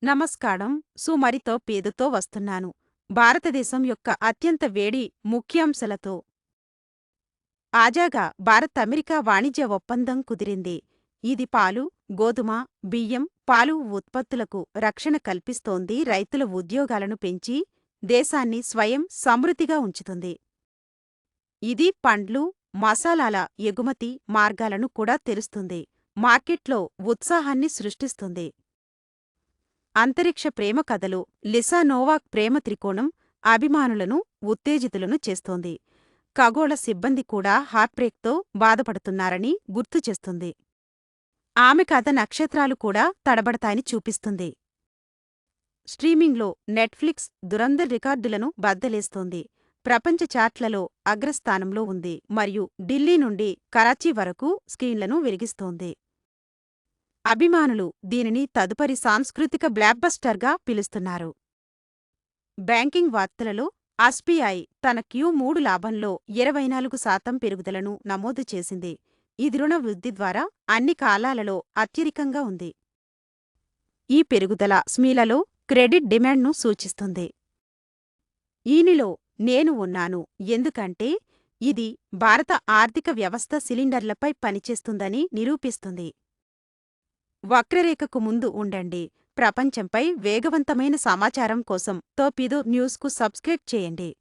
నమస్కారం. సుమరితో పేరుతో వస్తున్నాను. భారతదేశం యొక్క అత్యంత వేడి ముఖ్యాంశాలతో. తాజాగా భారత్-అమెరికా వాణిజ్య ఒప్పందం కుదిరింది. ఇది పాలు, గోధుమ, బియ్యం, పాలు ఉత్పత్తులకు రక్షణ కల్పిస్తోంది, రైతుల ఉద్యోగాలను పెంచి దేశాన్ని స్వయం సమృద్ధిగా ఉంచుతుంది. ఇది పండ్లు, మసాలాల ఎగుమతి మార్గాలను కూడా తెరుస్తుంది, మార్కెట్లో ఉత్సాహాన్ని సృష్టిస్తుంది. అంతరిక్ష ప్రేమ కథలు. లిసా నోవాక్ ప్రేమ త్రికోణం అభిమానులను ఉత్తేజితులను చేస్తోంది. ఖగోళ సిబ్బంది కూడా హార్ట్బ్రేక్తో బాధపడుతున్నారని గుర్తుచేస్తుంది. ఆమె కథ నక్షత్రాలు కూడా తడబడతాయని చూపిస్తుంది. స్ట్రీమింగ్లో నెట్ఫ్లిక్స్ దురంధర్ రికార్డులను బద్దలేస్తోంది. ప్రపంచ చార్ట్లలో అగ్రస్థానంలో ఉంది మరియు ఢిల్లీ నుండి కరాచీ వరకు స్క్రీన్లను వెలిగిస్తోంది. అభిమానులు దీనిని తదుపరి సాంస్కృతిక బ్లాక్బస్టర్గా పిలుస్తున్నారు. బ్యాంకింగ్ వార్తలలో ఎస్బీఐ తన Q3 లాభంలో 24% పెరుగుదలను నమోదు చేసింది. ఇది రుణ వృద్ధి ద్వారా అన్ని కాలాలలో అత్యధికంగా ఉంది. ఈ పెరుగుదల స్మీలలో క్రెడిట్ డిమాండ్ను సూచిస్తుంది. ఈనిలో నేను ఉన్నాను ఎందుకంటే ఇది భారత ఆర్థిక వ్యవస్థ సిలిండర్లపై పనిచేస్తుందని నిరూపిస్తుంది. వక్రరేఖకు ముందు ఉండండి. ప్రపంచంపై వేగవంతమైన సమాచారం కోసం తోపిదో న్యూస్కు సబ్స్క్రైబ్ చేయండి.